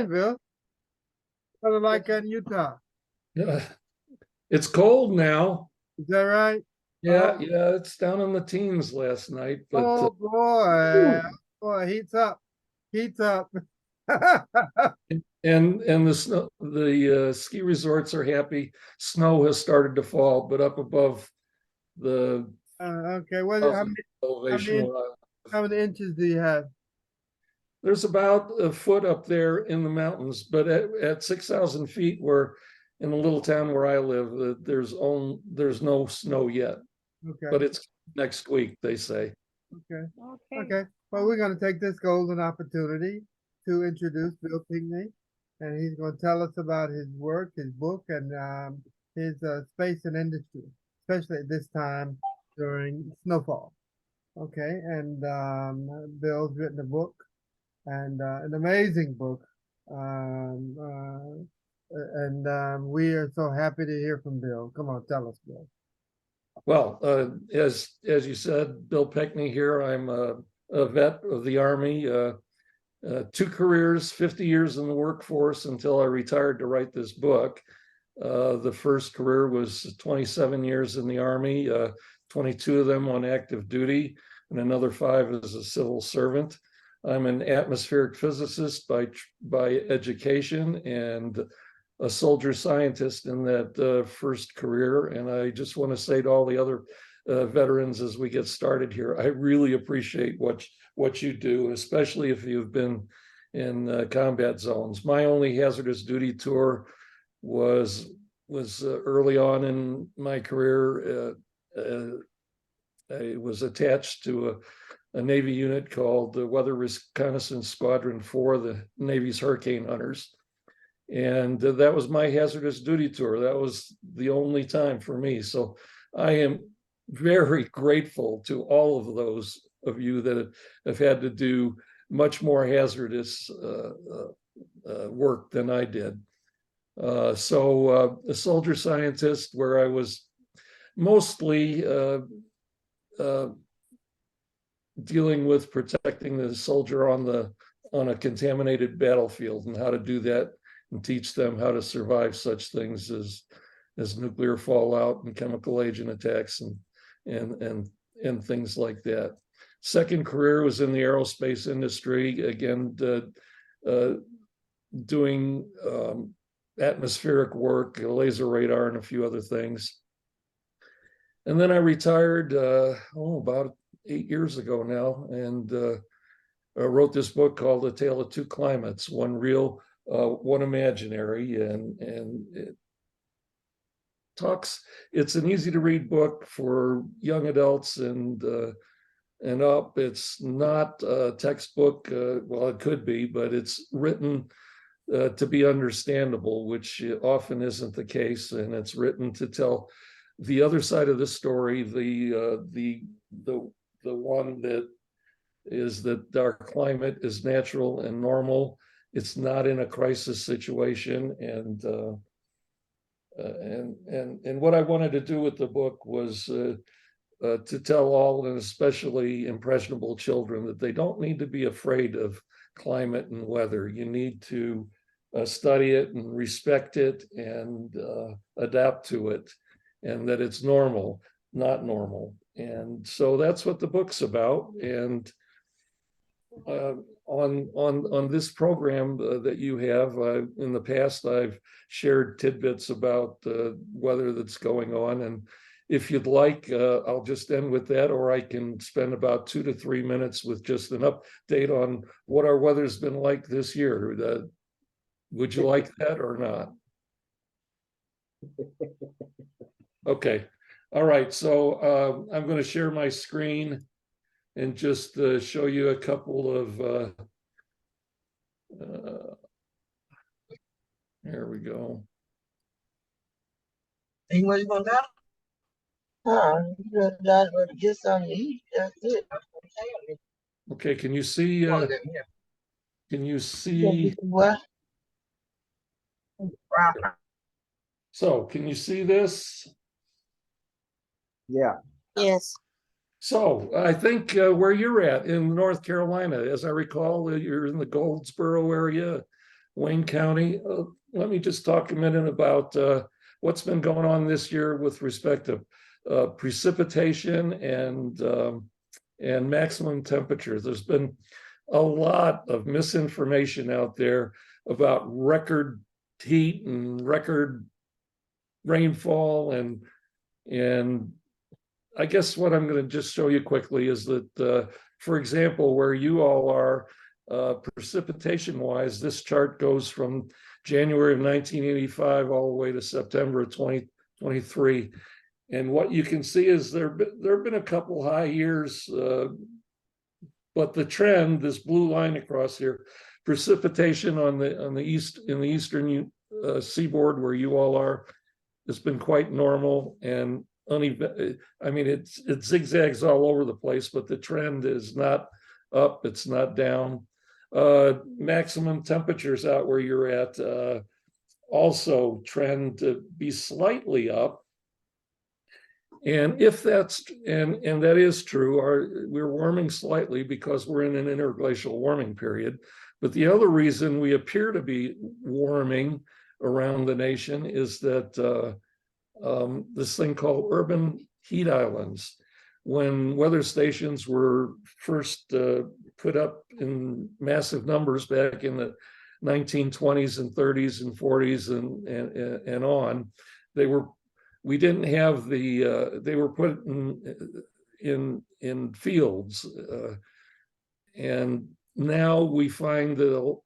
morning, Bill. Kind of like in Utah. Yeah, it's cold now. Is that right? Yeah, yeah, it's down in the teens last night, but Oh boy. Boy, heats up. Heats up. and the snow, the ski resorts are happy. Snow has started to fall, but up above the Okay. What how many how elevation, many how many inches do you have? there's about a foot up there in the mountains, but at 6,000 feet, where in the little town where I live, there's no snow yet, Okay. but it's next week, they say. Okay. Okay. Well, we're going to take this golden opportunity to introduce Bill Pinkney, and he's going to tell us about his work, his book, and his space and industry, especially at this time during snowfall. Okay. And Bill's written a book, and an amazing book. Um, we are so happy to hear from Bill. Come on, tell us, Bill. Well, as you said, Bill Pinkney here. I'm a vet of the Army, two careers, 50 years in the workforce until I retired to write this book. The first career was 27 years in the Army, 22 of them on active duty, and another 5 as a civil servant. I'm an atmospheric physicist by education and a soldier scientist in that first career. And I just want to say to all the other veterans as we get started here, I really appreciate what you do, especially if you've been in combat zones. My only hazardous duty tour was early on in my career. I was attached to a Navy unit called the Weather Reconnaissance Squadron 4, the Navy's Hurricane Hunters. And that was my hazardous duty tour. That was the only time for me. So I am very grateful to all of those of you that have had to do much more hazardous work than I did. A soldier scientist, where I was mostly dealing with protecting the soldier on a contaminated battlefield and how to do that and teach them how to survive such things as nuclear fallout and chemical agent attacks and things like that. Second career was in the aerospace industry, again, doing atmospheric work, laser radar, and a few other things. And then I retired about 8 years ago now, and wrote this book called A Tale of Two Climates, one real, one imaginary, and it's an easy to read book for young adults and up. It's not a textbook, well, it could be, but it's written to be understandable, which often isn't the case, and it's written to tell the other side of the story, the one that is that our climate is natural and normal. It's not in a crisis situation, and what I wanted to do with the book was to tell all, and especially impressionable children, that they don't need to be afraid of climate and weather. You need to study it and respect it and adapt to it, and that it's normal, not normal. And so that's what the book's about. And on this program that you have, in the past, I've shared tidbits about weather that's going on. And if you'd like, I'll just end with that, or I can spend about 2 to 3 minutes with just an update on what our weather's been like this year. Would you like that or not? Okay. All right. So I'm going to share my screen and just show you a couple of, there we go. Ain't what you gonna do? You gotta get something to eat. That's it. Okay, can you see? Can you see? What? So, can you see this? Yeah. Yes. So, I think where you're at in North Carolina, as I recall, you're in the Goldsboro area. Wayne County. Let me just talk a minute about what's been going on this year with respect to precipitation and maximum temperatures. There's been a lot of misinformation out there about record heat and record rainfall, and I guess what I'm going to just show you quickly is that, for example, where you all are, precipitation wise, this chart goes from January of 1985 all the way to September of 2023. And what you can see is there have been a couple high years, but the trend, this blue line across here, precipitation in the eastern seaboard where you all are, has been quite normal and uneven. I mean, it zigzags all over the place, but the trend is not up, it's not down. Maximum temperatures out where you're at also trend to be slightly up. And if that's, and that is true, we're warming slightly because we're in an interglacial warming period. But the other reason we appear to be warming around the nation is that this thing called urban heat islands. When weather stations were first put up in massive numbers back in the 1920s and 30s and 40s and on, we didn't have they were put in fields, and now we find that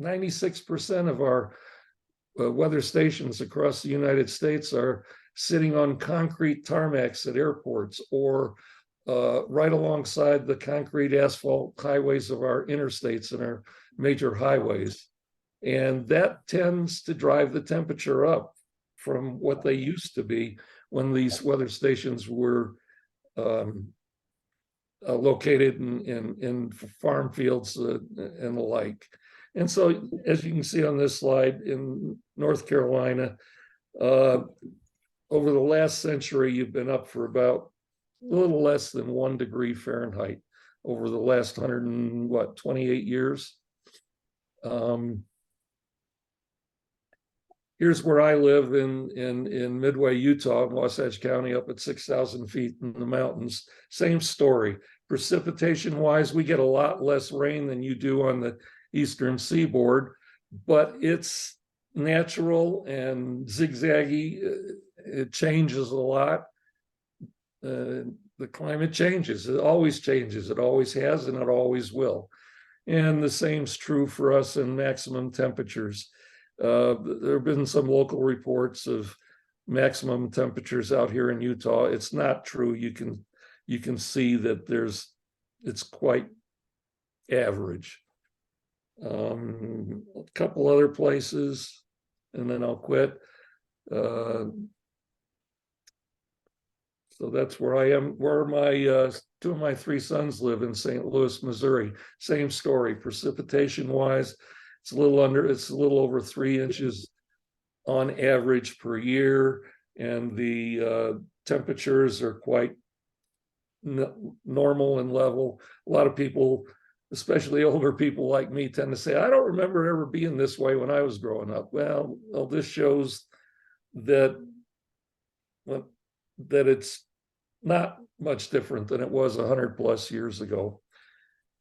96% of our weather stations across the United States are sitting on concrete tarmacs at airports or right alongside the concrete asphalt highways of our interstates and our major highways. And that tends to drive the temperature up from what they used to be when these weather stations were located in farm fields and the like. And so, as you can see on this slide, in North Carolina, over the last century, you've been up for about a little less than 1 degree Fahrenheit over the last 28 years. Here's where I live in Midway, Utah, Wasatch County, up at 6,000 feet in the mountains. Same story. Precipitation wise, we get a lot less rain than you do on the eastern seaboard, but it's natural and zigzaggy. It changes a lot. The climate changes. It always changes. It always has, and it always will. And the same's true for us in maximum temperatures. There have been some local reports of maximum temperatures out here in Utah. It's not true. You can see that it's quite average. A couple other places, and then I'll quit. So that's where I am, where my two of my three sons live, in St. Louis, Missouri. Same story, precipitation wise, it's a little over 3 inches on average per year, and the temperatures are quite normal and level. A lot of people, especially older people like me, tend to say, I don't remember it ever being this way when I was growing up. Well, this shows that it's not much different than it was 100 plus years ago.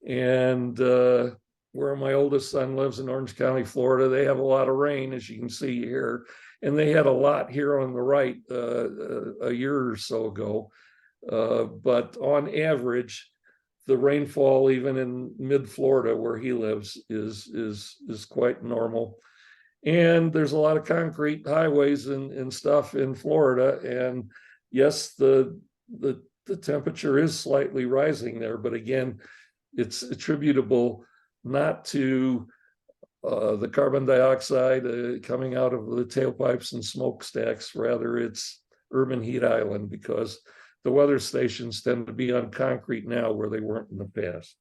And where my oldest son lives in Orange County, Florida, they have a lot of rain, as you can see here. And they had a lot here on the right a year or so ago. But on average, the rainfall, even in mid-Florida where he lives, is quite normal. And there's a lot of concrete highways and stuff in Florida. And yes, the temperature is slightly rising there, but again, it's attributable not to the carbon dioxide coming out of the tailpipes and smokestacks. Rather, it's urban heat island, because the weather stations tend to be on concrete now where they weren't in the past.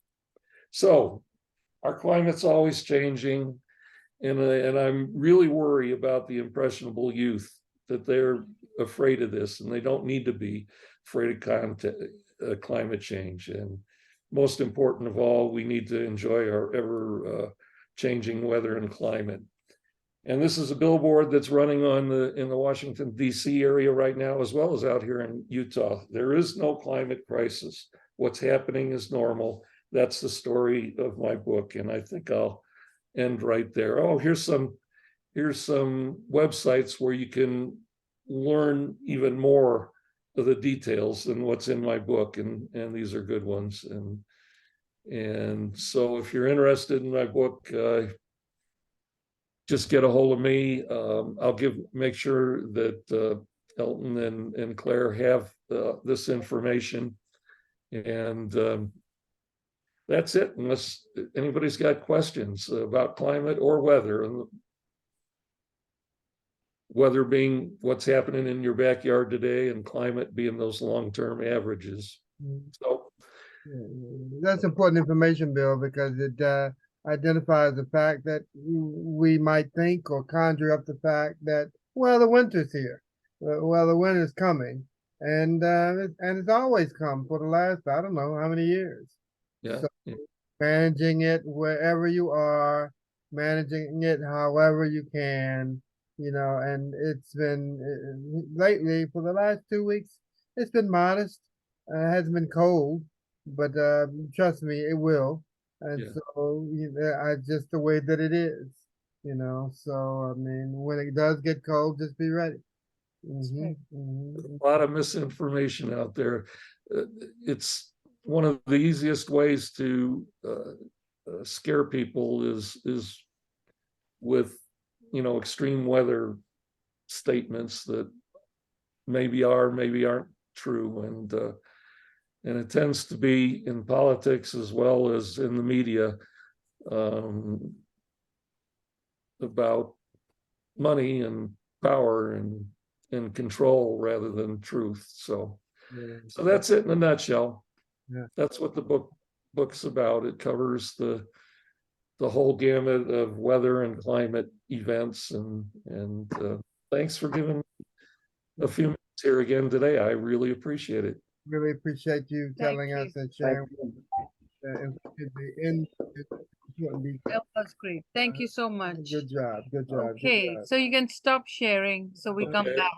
So our climate's always changing, and I'm really worried about the impressionable youth, that they're afraid of this, and they don't need to be afraid of climate change. And most important of all, we need to enjoy our ever changing weather and climate. And this is a billboard that's running in the Washington, D.C. area right now, as well as out here in Utah. There is no climate crisis. What's happening is normal. That's the story of my book. And I think I'll end right there. Oh, here's some websites where you can learn even more of the details than what's in my book. And these are good ones. And so if you're interested in my book, just get a hold of me. I'll make sure that Elton and Claire have this information. And that's it, unless anybody's got questions about climate or weather. And weather being what's happening in your backyard today, and climate being those long-term averages. So that's important information, Bill, because it identifies the fact that we might think or conjure up the fact that, well, the winter's here, well, the winter's coming, and it's always come for the last, I don't know how many years. yeah, So managing it wherever you are, managing it however you can, and it's been lately for the last 2 weeks, it's been modest. It hasn't been cold, but trust me, it will. And Yeah. so just the way that it is, so I mean, when it does get cold, just be ready. A lot of misinformation out there. It's one of the easiest ways to scare people is with extreme weather statements that maybe aren't true, and it tends to be in politics as well as in the media about money and power and control rather than truth. So that's it in a nutshell. Yeah. That's what the book's about. It covers the whole gamut of weather and climate events, and thanks for giving a few minutes here again today. I really appreciate it. Really appreciate you telling us and sharing the important details. That was great. Thank you so much. Good job. Good job. Okay, Good job. so you can stop sharing so we come Okay. back.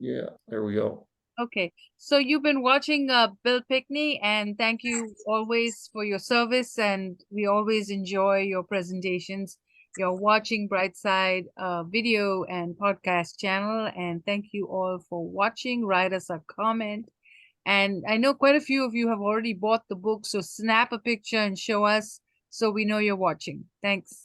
Yeah, there we go. Okay, so you've been watching Bill Pickney, and thank you always for your service, and we always enjoy your presentations. You're watching Brightside video and podcast channel, and thank you all for watching. Write us a comment. And I know quite a few of you have already bought the book, so snap a picture and show us so we know you're watching. Thanks.